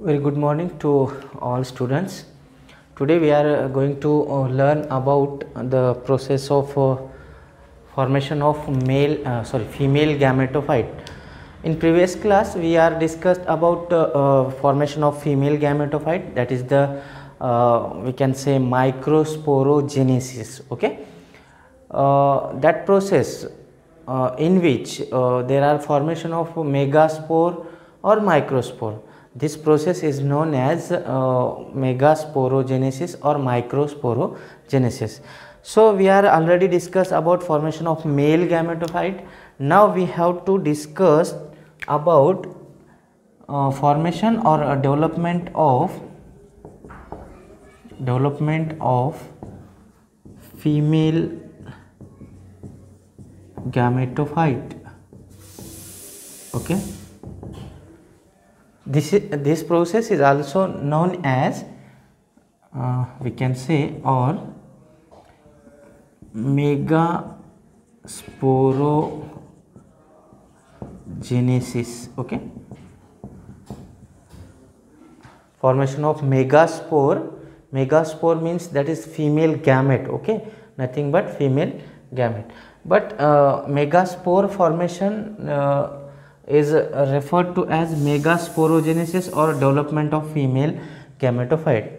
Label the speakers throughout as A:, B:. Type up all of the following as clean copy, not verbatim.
A: Very good morning to all students. Today we are going to learn about the process of formation of female gametophyte. In previous class we are discussed about formation of female gametophyte, that is the we can say microsporogenesis. Okay, that process in which there are formation of megaspore or microspore. This process is known as megasporogenesis or microsporogenesis. So we are already discussed about formation of male gametophyte. Now we have to discuss about formation or development of female gametophyte. Okay, this process is also known as we can say or megasporogenesis. Okay, formation of megaspore means that is female gamete. Okay, nothing but female gamete, but megaspore formation is referred to as megasporogenesis or development of female gametophyte.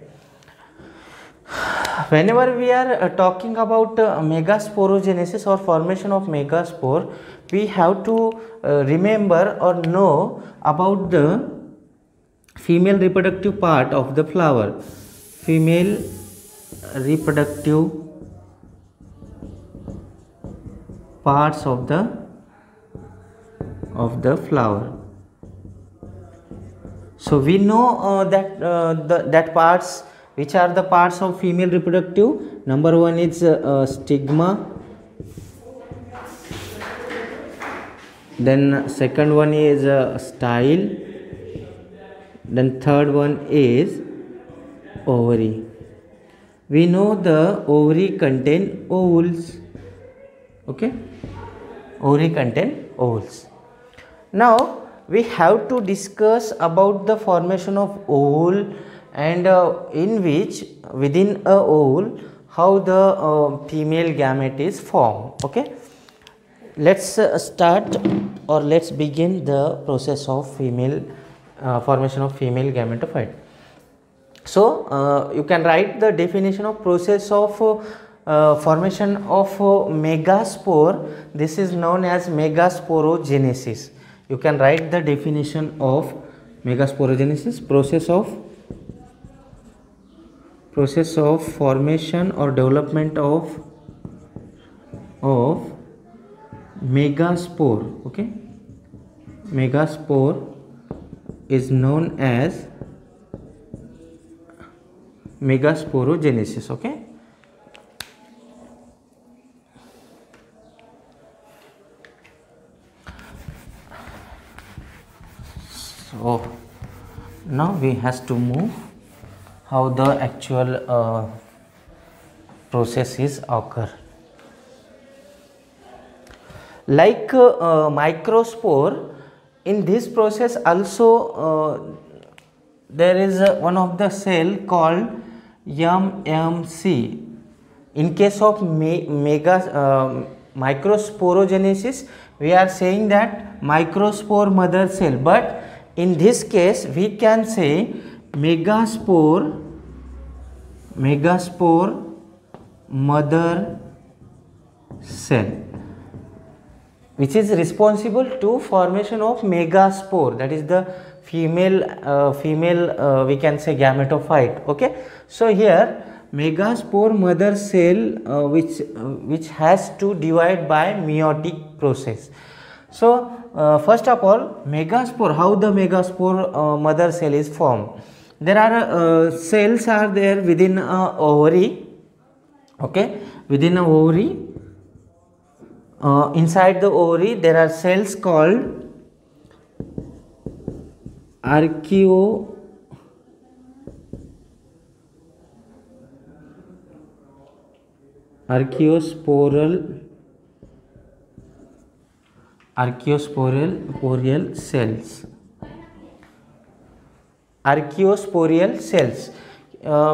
A: Whenever we are talking about megasporogenesis or formation of megaspore, we have to remember or know about the female reproductive part of the flower. Female reproductive parts of the flower. So we know that parts, which are the parts of female reproductive. Number one is stigma, then second one is style, then third one is ovary. We know the ovary contain ovules. Okay, ovary contain ovules. Now we have to discuss about the formation of ovule and in which within a ovule how the female gamete is formed. Okay, let's start or let's begin the process of formation of female gametophyte. So you can write the definition of process of formation of megaspore. This is known as megasporogenesis. You can write the definition of megasporogenesis: process of formation or development of megaspore. Okay, megaspore is known as megasporogenesis. Okay, so now we has to move how the actual process is occur. Like microspore, in this process also there is one of the cell called MMC. In case of microsporogenesis, we are saying that microspore mother cell, but in this case we can say megaspore mother cell, which is responsible to formation of megaspore, that is the female we can say gametophyte. Okay, so here megaspore mother cell which has to divide by meiotic process. So first of all, megaspore, how the megaspore mother cell is formed. There are cells are there within a ovary. Okay, within a ovary, inside the ovary there are cells called archaeosporal cells. archaeosporial cells.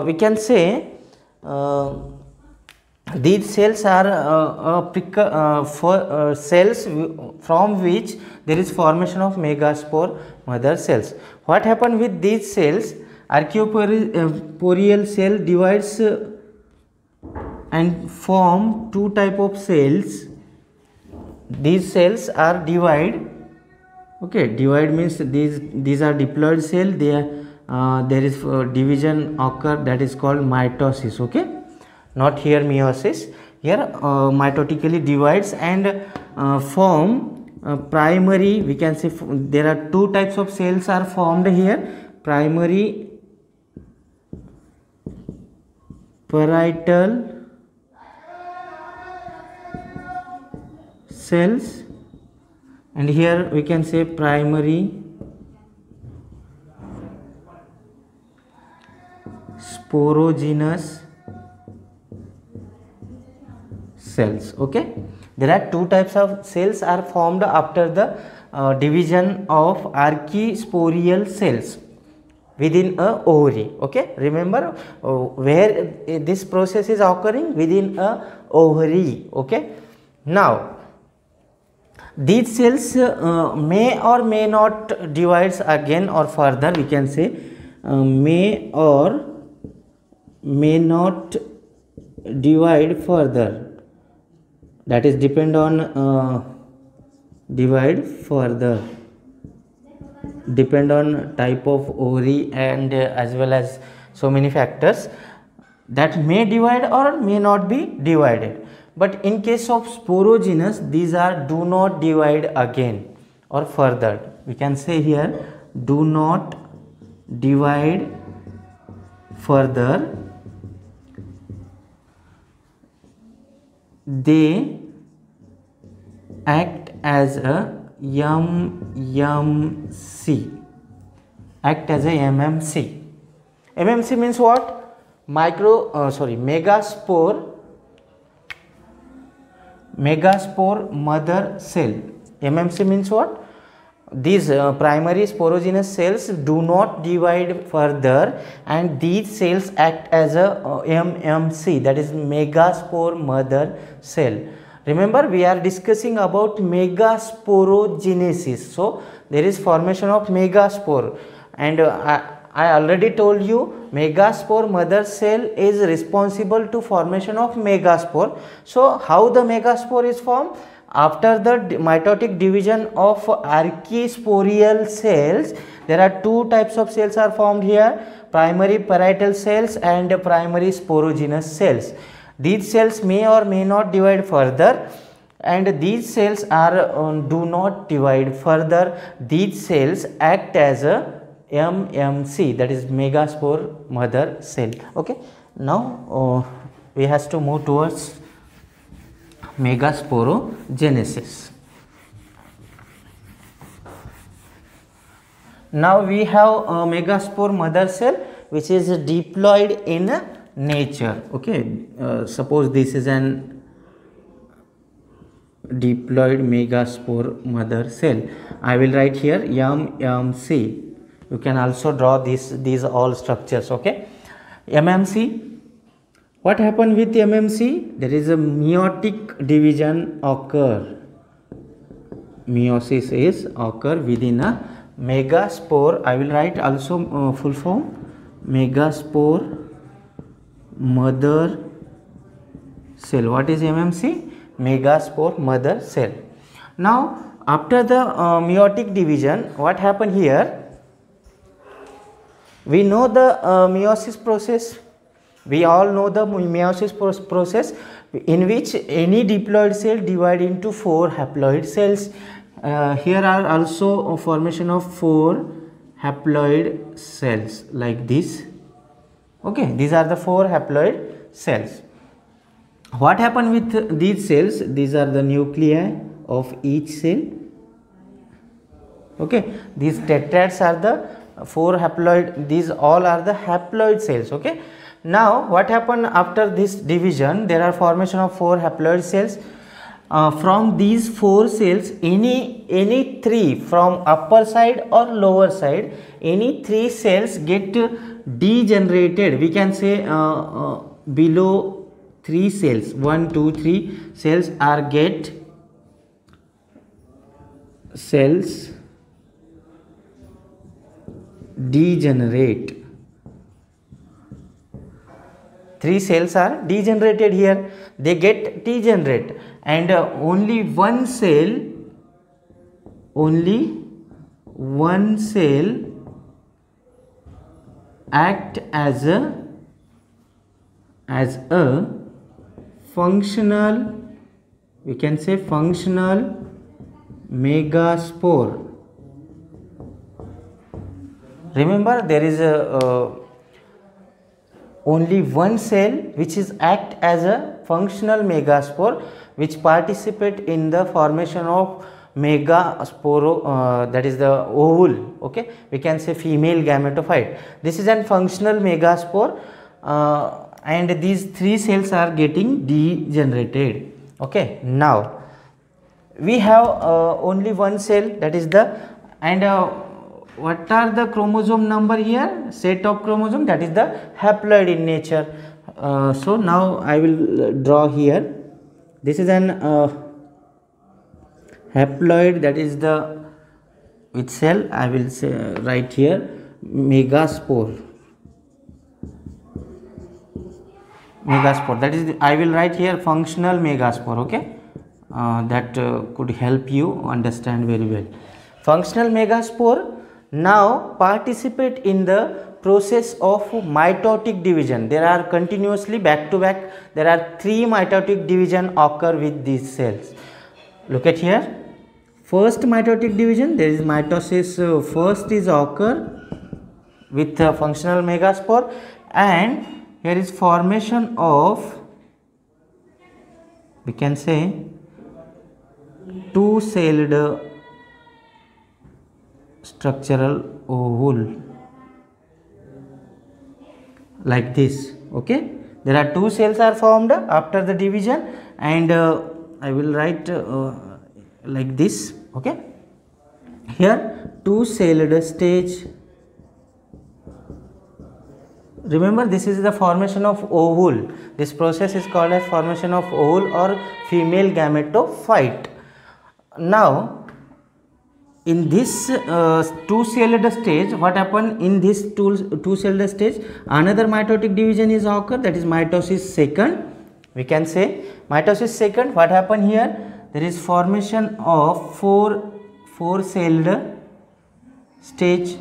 A: We can say these cells are cells from which there is formation of megaspore mother cells. What happened with these cells? Archaeoporial cell divides and form two type of cells. These cells are divide. Okay, divide means these are diploid cell. There is division occur, that is called mitosis. Okay, not here meiosis. Here mitotically divides and form primary. We can say there are two types of cells are formed here: primary parietal cells, and here we can say primary sporogenous cells. Okay, there are two types of cells are formed after the division of archaeosporial cells within a ovary. Okay, remember where this process is occurring? Within a ovary. Okay, now these cells may or may not divide again or further. We can say may or may not divide further. That is depend on divide further, depend on type of ovary and as well as so many factors that may divide or may not be divided. But in case of sporogenous, these are do not divide again or further. We can say here do not divide further. They act as a MMC. Act as a MMC. MMC means what? Megaspore mother cell. MMC means what? These primary sporogenous cells do not divide further, and these cells act as a MMC, that is megaspore mother cell. Remember, we are discussing about megasporogenesis. So there is formation of megaspore, and I already told you megaspore mother cell is responsible to formation of megaspore. So how the megaspore is formed? After the mitotic division of archaeosporial cells, there are two types of cells are formed here: primary parietal cells and primary sporogenous cells. These cells may or may not divide further, and these cells are do not divide further. These cells act as a MMC, that is megaspore mother cell. Okay, now we has to move towards megasporogenesis. Now we have a megaspore mother cell which is diploid in nature. Okay, suppose this is an diploid megaspore mother cell. I will write here MMC. You can also draw these all structures. Okay, MMC. What happened with MMC? There is a meiotic division occur. Meiosis is occur within a megaspore. I will write also full form: megaspore mother cell. What is MMC? Megaspore mother cell. Now after the meiotic division, what happened here? We know the meiosis process. We all know the meiosis process, in which any diploid cell divide into 4 haploid cells. Here are also a formation of 4 haploid cells like this. Okay, these are the 4 haploid cells. What happened with these cells? These are the nuclei of each cell. Okay, these tetrads are the 4 haploid. These all are the haploid cells. Okay. Now what happened after this division? There are formation of 4 haploid cells. from these 4 cells, any 3 from upper side or lower side, any 3 cells get degenerated. We can say below 3 cells, 1 2 3 cells are get cells degenerate. 3 cells are degenerated here, they get degenerate, and only one cell act as a functional, we can say functional megaspore. Remember, there is only one cell which is act as a functional megaspore, which participate in the formation of megaspore, that is the ovule. Okay, we can say female gametophyte. This is a functional megaspore, and these 3 cells are getting degenerated. Okay, now we have only one cell, that is the, and what are the chromosome number here? Set of chromosome, that is the haploid in nature. So now I will draw here. This is an haploid, that is the which cell? I will say right here megaspore. Megaspore, that is I will write here functional megaspore. Okay, that could help you understand very well. Functional megaspore now participate in the process of mitotic division. There are continuously back to back, there are 3 mitotic division occur with these cells. Look at here, first mitotic division, there is mitosis, first is occur with functional megaspore, and here is formation of, we can say, 2-celled structural ovule, like this. Okay, there are 2 cells are formed after the division, and I will write like this. Okay, here 2-celled stage. Remember, this is the formation of ovule. This process is called as formation of ovule or female gametophyte. Now in this 2-celled stage, what happened in this 2-celled stage? Another mitotic division is occur, that is mitosis second. We can say mitosis second. What happened here? There is formation of 4-celled stage.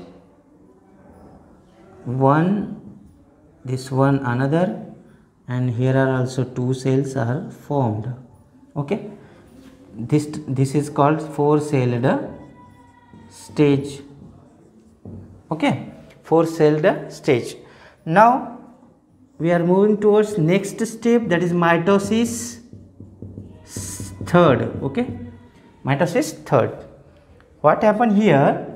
A: One, this one another, and here are also 2 cells are formed. Okay, this is called 4-celled stage. Okay, 4-celled stage. Now we are moving towards next step, that is mitosis third. Okay, mitosis third. What happened here?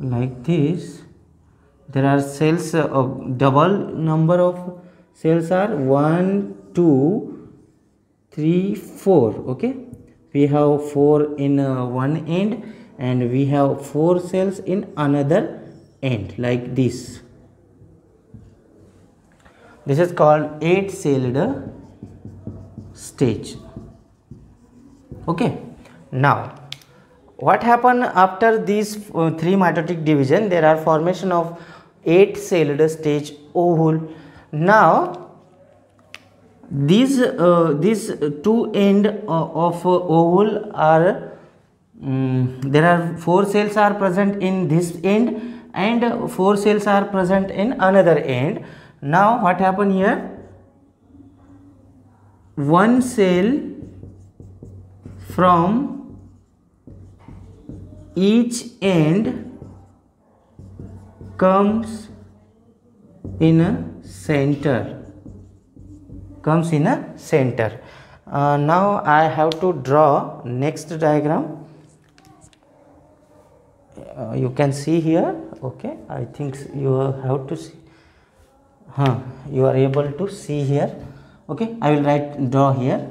A: Like this, there are cells of double number of cells are 1 2 3 4. Okay, we have 4 in one end, and we have 4 cells in another end, like this. This is called 8-celled stage. Okay, now what happened after these 3 mitotic division? There are formation of 8-celled stage ovule. Now these 2 end of ovule are there are 4 cells are present in this end, and 4 cells are present in another end. Now what happened here? One cell from each end comes in a center. Now I have to draw next diagram. You can see here. Okay, I think you have to see. You are able to see here. Okay, I will draw here.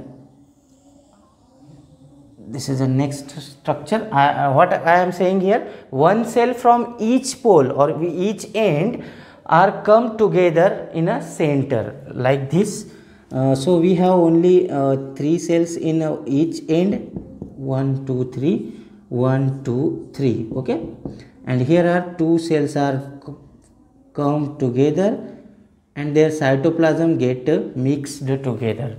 A: This is the next structure. What I am saying here, one cell from each pole or each end are come together in a center like this. So we have only 3 cells in each end. 1 2 3, 1 2 3. Okay, and here are 2 cells are come together and their cytoplasm get mixed together.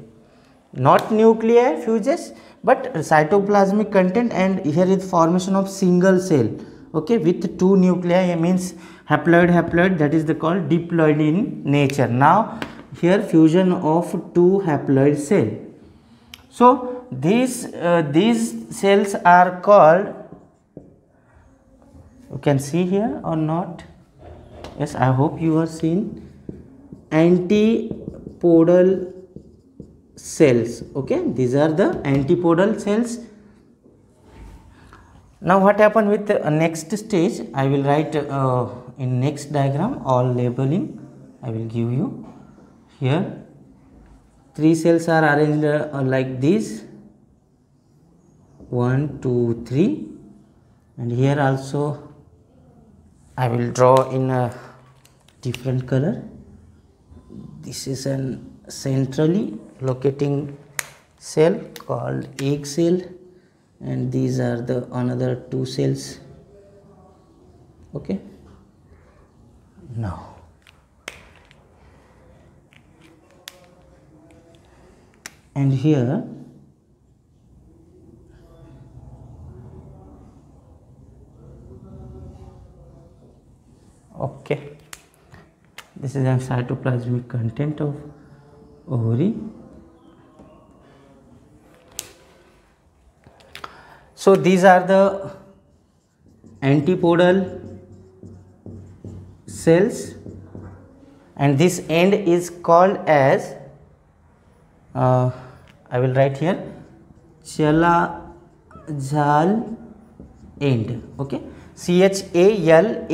A: Not nuclei fuses, but cytoplasmic content, and here is formation of single cell. Okay, with 2 nuclei means haploid, that is the called diploid in nature. Now here fusion of 2 haploid cell. So these cells are called, you can see here or not? Yes, I hope you are seeing, antipodal cells. Okay, these are the antipodal cells. Now what happened with the next stage, I will write in next diagram all labeling I will give you. Here 3 cells are arranged like this, 1 2 3, and here also I will draw in a different color. This is an centrally locating cell called egg cell, and these are the another 2 cells. Okay, now and here okay, this is a cytoplasmic content of ovary. So these are the antipodal cells, and this end is called as I will write here Chalazal end. Okay, Chalazal,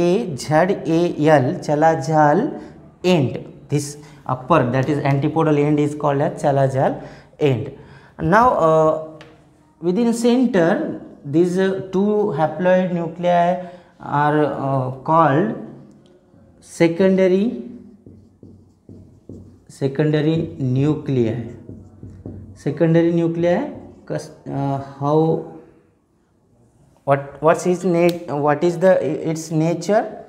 A: Chalazal end. This upper, that is antipodal end, is called as Chalazal end. Now within center, these 2 haploid nuclei are called secondary nuclei. Secondary nuclei, what is its nature?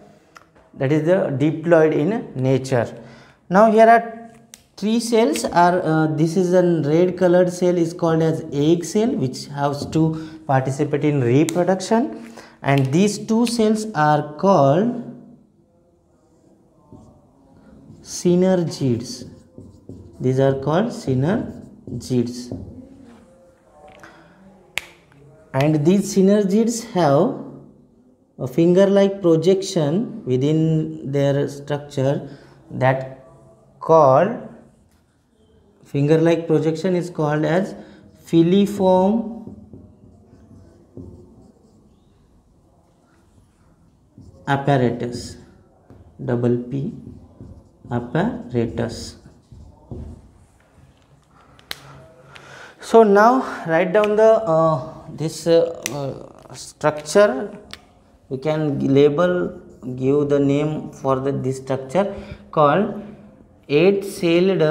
A: That is the diploid in nature. Now here are 3 cells are this is a red colored cell is called as egg cell, which has to participate in reproduction, and these 2 cells are called synergids. These are called synergids, and these synergids have a finger like projection within their structure, that called finger like projection is called as filiform apparatus, double P apparatus. So now write down the this structure. We can give the name for this structure called 8-celled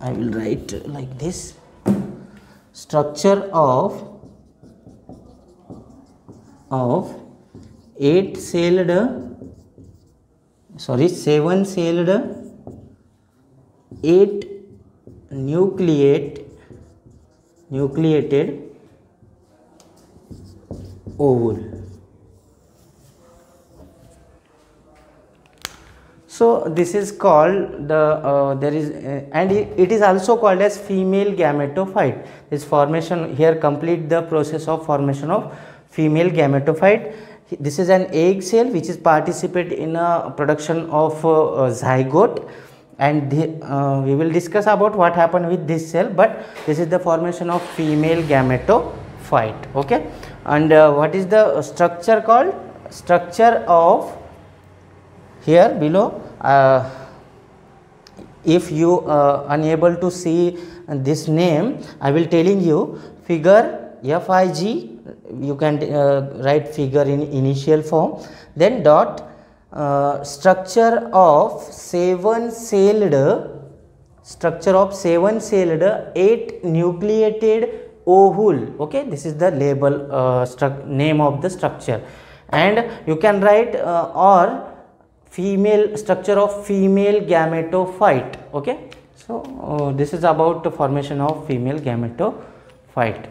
A: I will write like this, structure of 7-celled 8 nucleated ovule. So this is called the there is and it is also called as female gametophyte. This formation here complete the process of formation of female gametophyte. This is an egg cell which is participate in a production of zygote, and we will discuss about what happened with this cell, but this is the formation of female gametophyte. Okay, and what is the structure called? structure of, here below, if you unable to see this name, I will telling you figure FIG, you can write figure in initial form, then dot structure of 7-celled 8 nucleated ovule. Okay, this is the label name of the structure, and you can write or female structure of female gametophyte. Okay, so this is about the formation of female gametophyte.